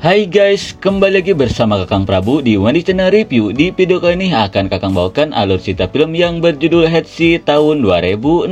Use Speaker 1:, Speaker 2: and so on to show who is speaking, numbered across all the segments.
Speaker 1: Hai guys, kembali lagi bersama Kakang Prabu di Wandi Channel Review. Di video kali ini akan Kakang bawakan alur cerita film yang berjudul Hetsi tahun 2006.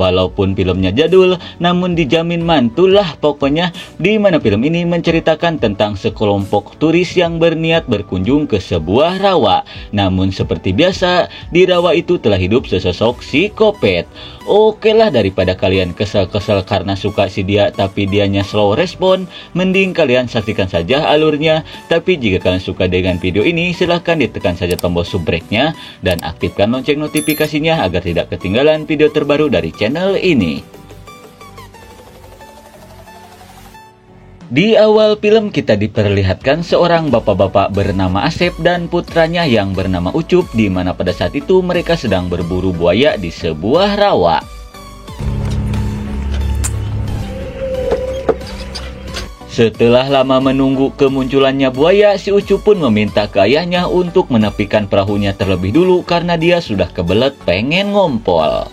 Speaker 1: Walaupun filmnya jadul, namun dijamin mantul lah pokoknya, di mana film ini menceritakan tentang sekelompok turis yang berniat berkunjung ke sebuah rawa. Namun seperti biasa, di rawa itu telah hidup sesosok psikopat. Oke lah, daripada kalian kesel-kesel karena suka si dia tapi dianya slow respon, mending kalian saksikan saja alurnya. Tapi jika kalian suka dengan video ini, silahkan ditekan saja tombol subrek-nya dan aktifkan lonceng notifikasinya agar tidak ketinggalan video terbaru dari channel ini. Di awal film kita diperlihatkan seorang bapak-bapak bernama Asep dan putranya yang bernama Ucup, di mana pada saat itu mereka sedang berburu buaya di sebuah rawa. Setelah lama menunggu kemunculannya buaya, si Ucup pun meminta ke ayahnya untuk menepikan perahunya terlebih dulu karena dia sudah kebelet pengen ngompol.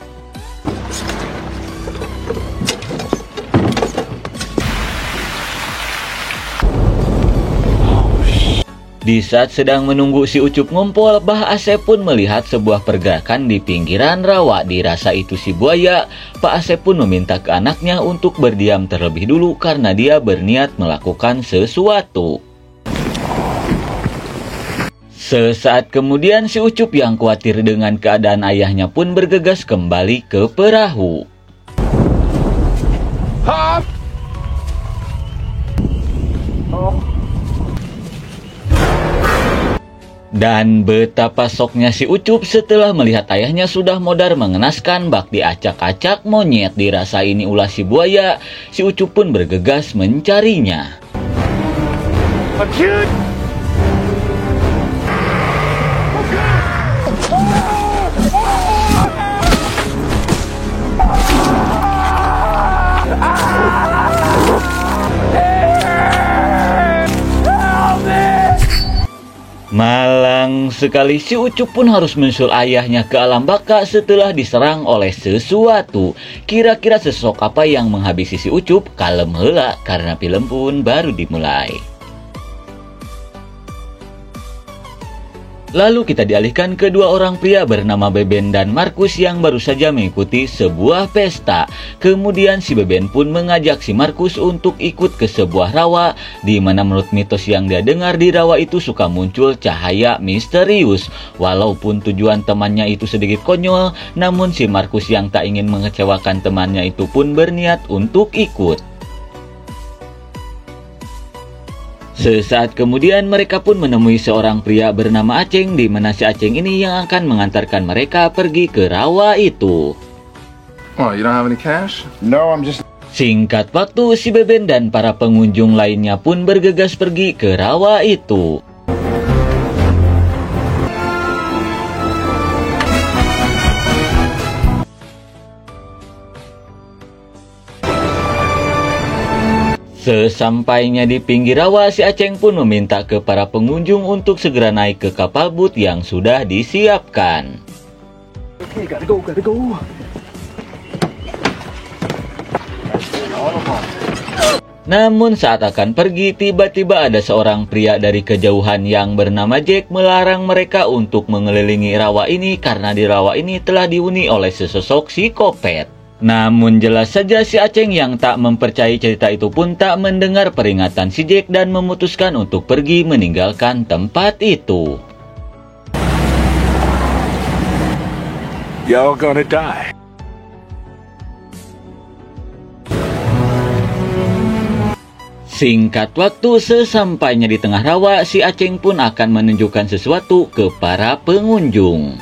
Speaker 1: Di saat sedang menunggu si Ucup ngompol, Bah Asep pun melihat sebuah pergerakan di pinggiran rawa. Dirasa itu si buaya, Pak Asep pun meminta ke anaknya untuk berdiam terlebih dulu karena dia berniat melakukan sesuatu. Sesaat kemudian si Ucup yang khawatir dengan keadaan ayahnya pun bergegas kembali ke perahu. Dan betapa syoknya si Ucup setelah melihat ayahnya sudah modar mengenaskan bak diacak-acak monyet. Dirasa ini ulah si buaya, si Ucup pun bergegas mencarinya. Malang sekali, si Ucup pun harus menyusul ayahnya ke alam baka setelah diserang oleh sesuatu. Kira-kira sosok apa yang menghabisi si Ucup? Kalem heula karena film pun baru dimulai. Lalu kita dialihkan ke dua orang pria bernama Beben dan Markus yang baru saja mengikuti sebuah pesta. Kemudian si Beben pun mengajak si Markus untuk ikut ke sebuah rawa, di mana menurut mitos yang dia dengar di rawa itu suka muncul cahaya misterius. Walaupun tujuan temannya itu sedikit konyol, namun si Markus yang tak ingin mengecewakan temannya itu pun berniat untuk ikut. Sesaat kemudian mereka pun menemui seorang pria bernama Aceng, di mana si Aceng ini yang akan mengantarkan mereka pergi ke rawa itu.
Speaker 2: Oh, you don't have any cash? No, I'm just...
Speaker 1: Singkat waktu, si Beben dan para pengunjung lainnya pun bergegas pergi ke rawa itu. Sesampainya di pinggir rawa, si Aceng pun meminta ke para pengunjung untuk segera naik ke kapal boot yang sudah disiapkan.
Speaker 2: Okay, gotta go.
Speaker 1: Namun saat akan pergi, tiba-tiba ada seorang pria dari kejauhan yang bernama Jack melarang mereka untuk mengelilingi rawa ini karena di rawa ini telah dihuni oleh sesosok psikopat. Namun jelas saja si Aceng yang tak mempercayai cerita itu pun tak mendengar peringatan si Jack dan memutuskan untuk pergi meninggalkan tempat itu.
Speaker 2: Y'all gonna die.
Speaker 1: Singkat waktu, sesampainya di tengah rawa, si Aceng pun akan menunjukkan sesuatu ke para pengunjung.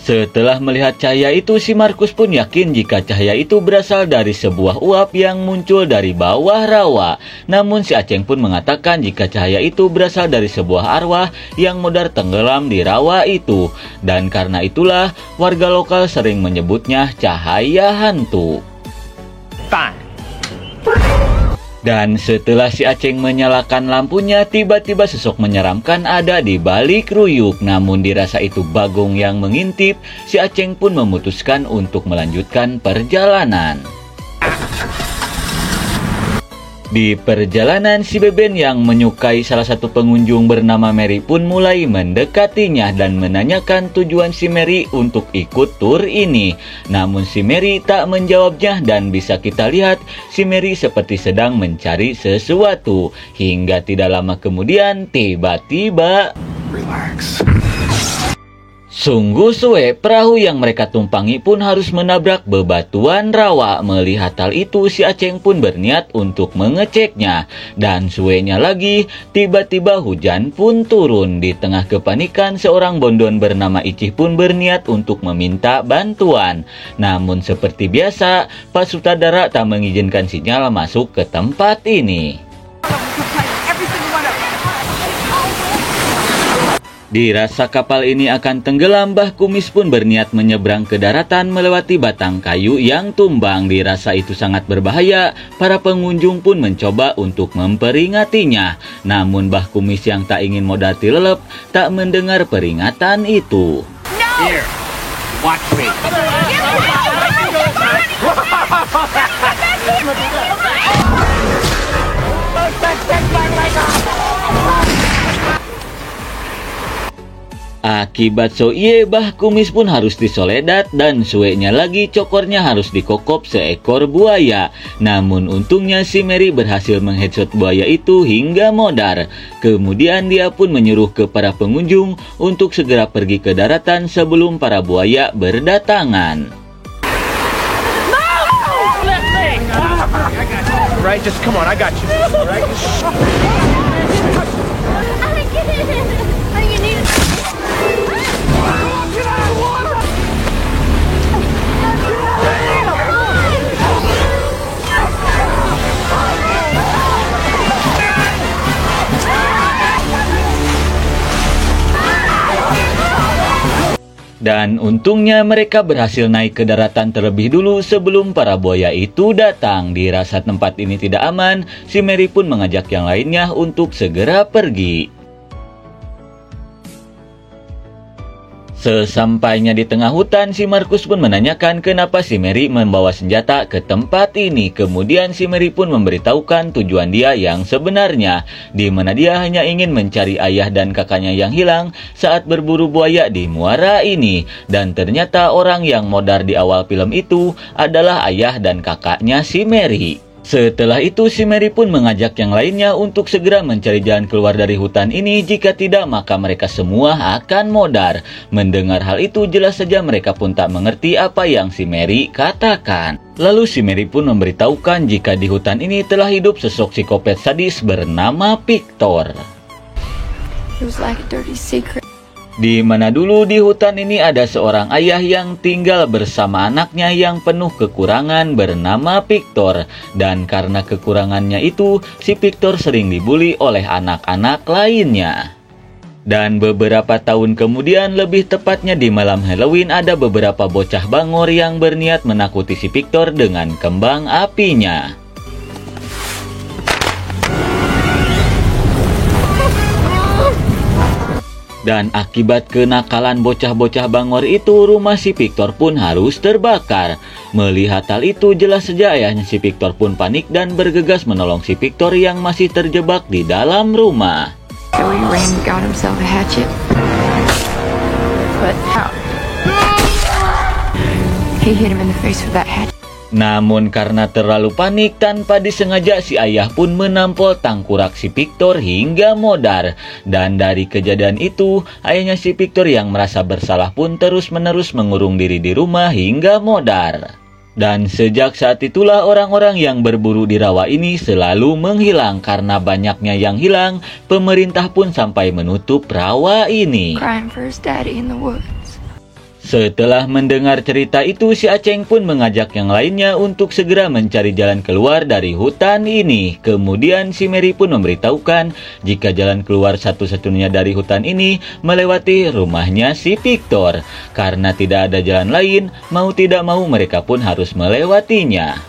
Speaker 1: Setelah melihat cahaya itu, si Markus pun yakin jika cahaya itu berasal dari sebuah uap yang muncul dari bawah rawa. Namun si Aceng pun mengatakan jika cahaya itu berasal dari sebuah arwah yang modar tenggelam di rawa itu. Dan karena itulah warga lokal sering menyebutnya cahaya hantu. Dan setelah si Aceng menyalakan lampunya, tiba-tiba sosok menyeramkan ada di balik ruyuk. Namun dirasa itu Bagong yang mengintip, si Aceng pun memutuskan untuk melanjutkan perjalanan. Di perjalanan, si Beben yang menyukai salah satu pengunjung bernama Mary pun mulai mendekatinya dan menanyakan tujuan si Mary untuk ikut tur ini. Namun si Mary tak menjawabnya dan bisa kita lihat si Mary seperti sedang mencari sesuatu. Hingga tidak lama kemudian tiba-tiba...
Speaker 2: Relax.
Speaker 1: Sungguh suwe, perahu yang mereka tumpangi pun harus menabrak bebatuan rawa. Melihat hal itu, si Aceng pun berniat untuk mengeceknya. Dan suwenya lagi, tiba-tiba hujan pun turun. Di tengah kepanikan, seorang bondon bernama Icih pun berniat untuk meminta bantuan. Namun seperti biasa, Pak Sutradara tak mengizinkan sinyal masuk ke tempat ini. Dirasa kapal ini akan tenggelam, Mbah Kumis pun berniat menyeberang ke daratan melewati batang kayu yang tumbang. Dirasa itu sangat berbahaya, para pengunjung pun mencoba untuk memperingatinya. Namun Mbah Kumis yang tak ingin modal tilelep tak mendengar peringatan itu.
Speaker 3: Here, watch me.
Speaker 1: Akibat so iye, Mbah Kumis pun harus disoledat dan suenya lagi cokornya harus dikokop seekor buaya. Namun untungnya si Mary berhasil mengheadshot buaya itu hingga modar. Kemudian dia pun menyuruh ke para pengunjung untuk segera pergi ke daratan sebelum para buaya berdatangan.
Speaker 3: Right, just come on, I got you. Right?
Speaker 1: Dan untungnya mereka berhasil naik ke daratan terlebih dulu sebelum para buaya itu datang. Dirasa tempat ini tidak aman, si Mary pun mengajak yang lainnya untuk segera pergi. Sesampainya di tengah hutan, si Markus pun menanyakan kenapa si Mary membawa senjata ke tempat ini. Kemudian si Mary pun memberitahukan tujuan dia yang sebenarnya, di mana dia hanya ingin mencari ayah dan kakaknya yang hilang saat berburu buaya di muara ini. Dan ternyata orang yang modar di awal film itu adalah ayah dan kakaknya si Mary. Setelah itu si Mary pun mengajak yang lainnya untuk segera mencari jalan keluar dari hutan ini, jika tidak maka mereka semua akan modar. Mendengar hal itu jelas saja mereka pun tak mengerti apa yang si Mary katakan. Lalu si Mary pun memberitahukan jika di hutan ini telah hidup sosok psikopat sadis bernama Victor.
Speaker 4: It was like a dirty secret.
Speaker 1: Di mana dulu di hutan ini ada seorang ayah yang tinggal bersama anaknya yang penuh kekurangan bernama Victor. Dan karena kekurangannya itu, si Victor sering dibully oleh anak-anak lainnya. Dan beberapa tahun kemudian, lebih tepatnya di malam Halloween, ada beberapa bocah bangor yang berniat menakuti si Victor dengan kembang apinya. Dan akibat kenakalan bocah-bocah bangor itu, rumah si Victor pun harus terbakar. Melihat hal itu, jelas saja ayahnya si Victor pun panik dan bergegas menolong si Victor yang masih terjebak di dalam rumah.
Speaker 4: Joey ran and got himself a hatchet. But he hit him in the face with that hatchet.
Speaker 1: Namun karena terlalu panik, tanpa disengaja si ayah pun menampol tangkurak si Victor hingga modar. Dan dari kejadian itu, ayahnya si Victor yang merasa bersalah pun terus-menerus mengurung diri di rumah hingga modar. Dan sejak saat itulah orang-orang yang berburu di rawa ini selalu menghilang. Karena banyaknya yang hilang, pemerintah pun sampai menutup rawa ini.
Speaker 4: Crying for his daddy in the woods.
Speaker 1: Setelah mendengar cerita itu, si Aceng pun mengajak yang lainnya untuk segera mencari jalan keluar dari hutan ini. Kemudian si Mary pun memberitahukan jika jalan keluar satu-satunya dari hutan ini melewati rumahnya si Victor. Karena tidak ada jalan lain, mau tidak mau mereka pun harus melewatinya.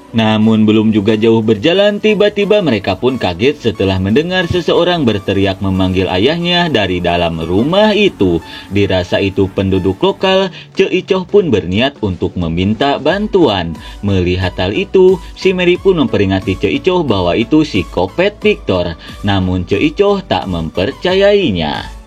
Speaker 1: Namun belum juga jauh berjalan, tiba-tiba mereka pun kaget setelah mendengar seseorang berteriak memanggil ayahnya dari dalam rumah itu. Dirasa itu penduduk lokal, Ce Icoh pun berniat untuk meminta bantuan. Melihat hal itu, si Mary pun memperingati Ce Icoh bahwa itu si Kopet Victor. Namun Ce Icoh tak mempercayainya.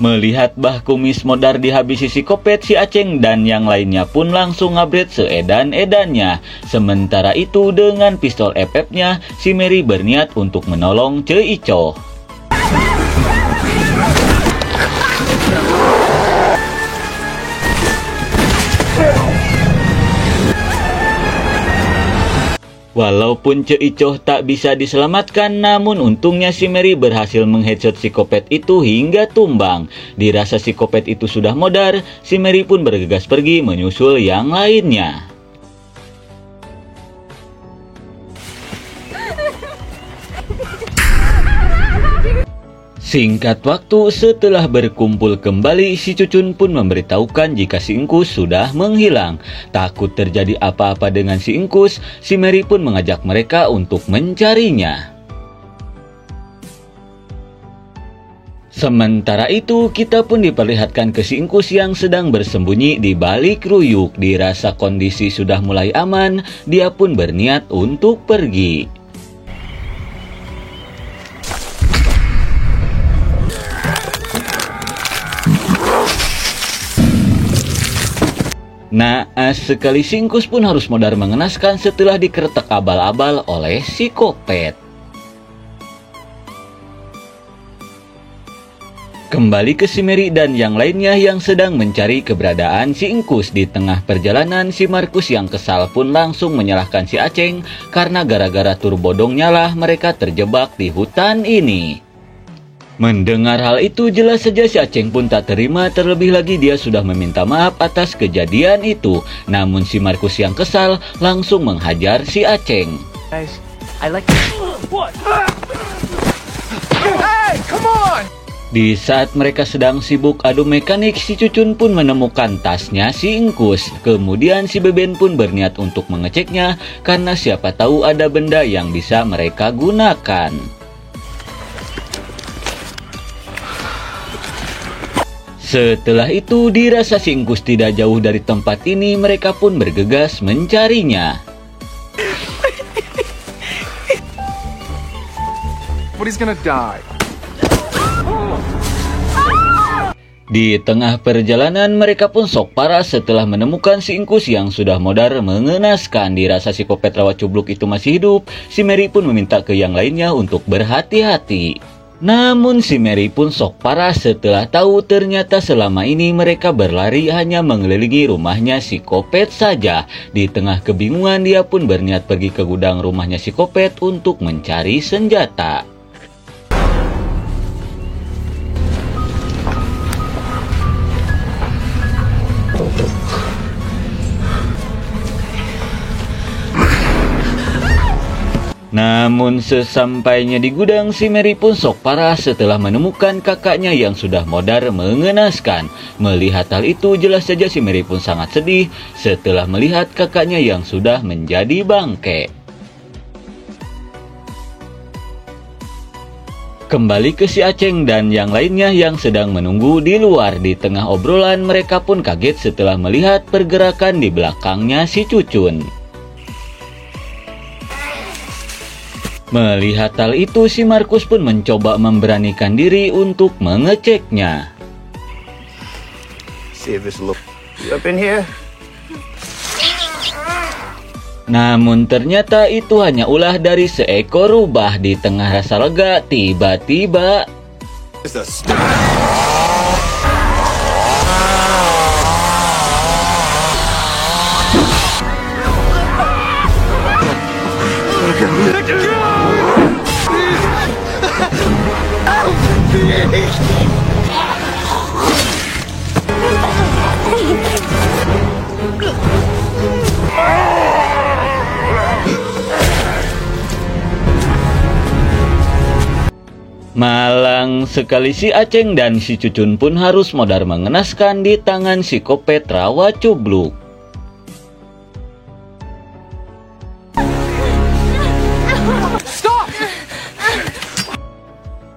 Speaker 1: Melihat Bah Kumis modar dihabisi si Kopet, si Aceng dan yang lainnya pun langsung ngabret seedan-edannya. Sementara itu dengan pistol FF-nya, si Mary berniat untuk menolong Ce Icoh. Walaupun Ce Icoh tak bisa diselamatkan, namun untungnya si Mary berhasil mengheadshot si Kopet itu hingga tumbang. Dirasa si Kopet itu sudah modar, si Mary pun bergegas pergi menyusul yang lainnya. Singkat waktu setelah berkumpul kembali, si Cucun pun memberitahukan jika si Engkus sudah menghilang. Takut terjadi apa-apa dengan si Engkus, si Mary pun mengajak mereka untuk mencarinya. Sementara itu, kita pun diperlihatkan ke si Engkus yang sedang bersembunyi di balik ruyuk. Dirasa kondisi sudah mulai aman, dia pun berniat untuk pergi. Naas sekali si Engkus pun harus modar mengenaskan setelah dikeretek abal-abal oleh si Kopet. Kembali ke si Mary dan yang lainnya yang sedang mencari keberadaan si Engkus. Di tengah perjalanan, si Markus yang kesal pun langsung menyalahkan si Aceng karena gara-gara turbodong nyala mereka terjebak di hutan ini. Mendengar hal itu, jelas saja si Aceng pun tak terima, terlebih lagi dia sudah meminta maaf atas kejadian itu. Namun si Markus yang kesal langsung menghajar si Aceng.
Speaker 3: Guys, I like what? Hey, come on!
Speaker 1: Di saat mereka sedang sibuk adu mekanik, si Cucun pun menemukan tasnya si Engkus. Kemudian si Beben pun berniat untuk mengeceknya karena siapa tahu ada benda yang bisa mereka gunakan. Setelah itu, dirasa si Engkus tidak jauh dari tempat ini, mereka pun bergegas mencarinya.
Speaker 2: But he's gonna die.
Speaker 1: Di tengah perjalanan, mereka pun sok parah setelah menemukan si Engkus yang sudah modar mengenaskan. Dirasa si Kopet rawat cubluk itu masih hidup, si Mary pun meminta ke yang lainnya untuk berhati-hati. Namun si Mary pun sok parah setelah tahu ternyata selama ini mereka berlari hanya mengelilingi rumahnya si Kopet saja. Di tengah kebingungan, dia pun berniat pergi ke gudang rumahnya si Kopet untuk mencari senjata. Namun sesampainya di gudang, si Mary pun sok parah setelah menemukan kakaknya yang sudah modar mengenaskan. Melihat hal itu, jelas saja si Mary pun sangat sedih setelah melihat kakaknya yang sudah menjadi bangke. Kembali ke si Aceng dan yang lainnya yang sedang menunggu di luar. Di tengah obrolan, mereka pun kaget setelah melihat pergerakan di belakangnya si Cucun. Melihat hal itu, si Markus pun mencoba memberanikan diri untuk mengeceknya.
Speaker 3: See if this look up in here.
Speaker 1: Namun ternyata itu hanya ulah dari seekor rubah. Di tengah rasa lega, tiba-tiba Malang sekali si Aceng dan si Cucun pun harus modar mengenaskan di tangan si Kopet rawa cubluk.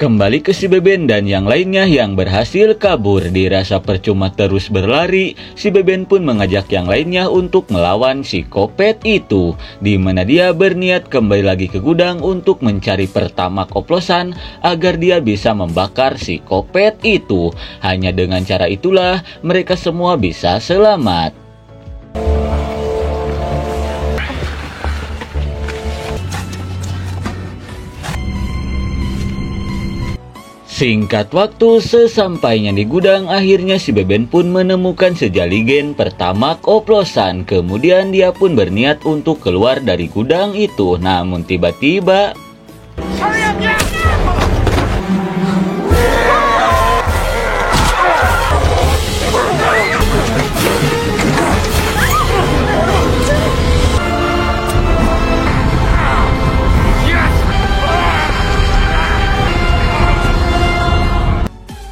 Speaker 1: Kembali ke si Beben dan yang lainnya yang berhasil kabur. Dirasa percuma terus berlari, si Beben pun mengajak yang lainnya untuk melawan si Kopet itu, di mana dia berniat kembali lagi ke gudang untuk mencari pertamax oplosan agar dia bisa membakar si Kopet itu. Hanya dengan cara itulah mereka semua bisa selamat. Singkat waktu, sesampainya di gudang, akhirnya si Beben pun menemukan sejali gen pertamax oplosan. Kemudian dia pun berniat untuk keluar dari gudang itu. Namun tiba-tiba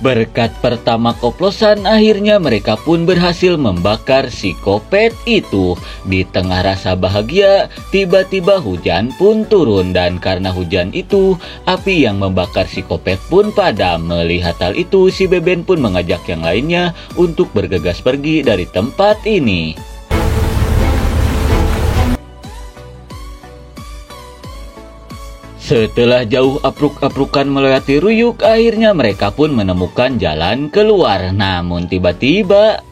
Speaker 1: berkat pertamax oplosan, akhirnya mereka pun berhasil membakar si Kopet itu. Di tengah rasa bahagia, tiba-tiba hujan pun turun, dan karena hujan itu, api yang membakar si Kopet pun padam. Melihat hal itu, si Beben pun mengajak yang lainnya untuk bergegas pergi dari tempat ini. Setelah jauh apruk-aprukan melewati ruyuk, akhirnya mereka pun menemukan jalan keluar. Namun tiba-tiba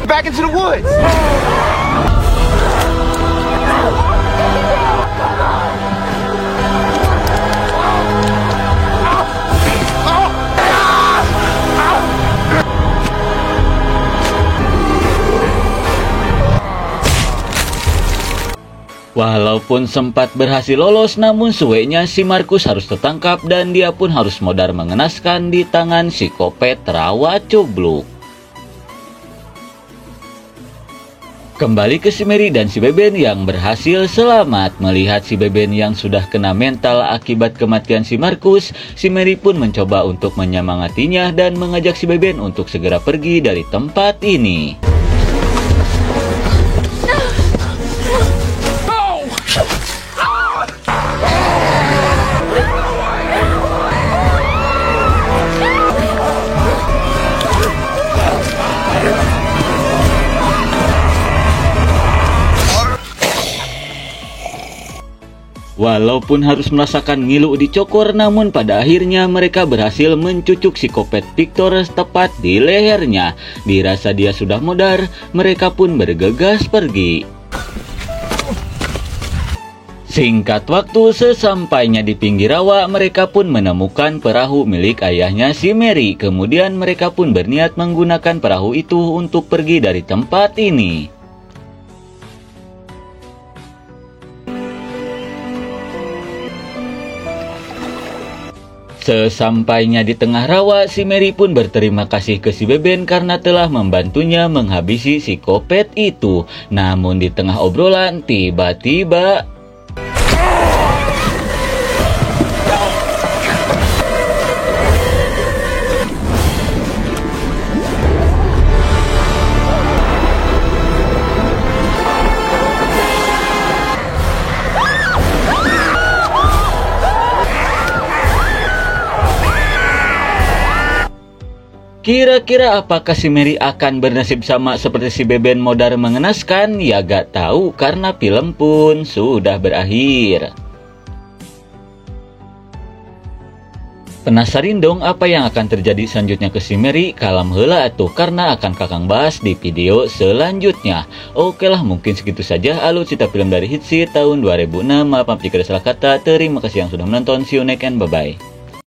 Speaker 3: Back into the woods!
Speaker 1: walaupun sempat berhasil lolos, namun suweknya si Markus harus tertangkap dan dia pun harus modar mengenaskan di tangan si Kopet rawa cubluk. Kembali ke si Mary dan si Beben yang berhasil selamat. Melihat si Beben yang sudah kena mental akibat kematian si Markus, si Mary pun mencoba untuk menyemangatinya dan mengajak si Beben untuk segera pergi dari tempat ini. Walaupun harus merasakan ngilu dicokor, namun pada akhirnya mereka berhasil mencucuk si Kopet Victor tepat di lehernya. Dirasa dia sudah modar, mereka pun bergegas pergi. Singkat waktu, sesampainya di pinggir rawa, mereka pun menemukan perahu milik ayahnya si Mary. Kemudian mereka pun berniat menggunakan perahu itu untuk pergi dari tempat ini. Sesampainya di tengah rawa, si Mary pun berterima kasih ke si Beben karena telah membantunya menghabisi si Kopet itu. Namun di tengah obrolan, tiba-tiba kira-kira apakah si Mary akan bernasib sama seperti si Beben modar mengenaskan? Ya gak tahu karena film pun sudah berakhir. Penasarin dong apa yang akan terjadi selanjutnya ke si Mary? Kalam heula atuh karena akan kakang bahas di video selanjutnya. Oke lah, mungkin segitu saja alur cerita film dari Hitsi tahun 2006. Maaf jika ada salah kata. Terima kasih yang sudah menonton. See you next and bye-bye.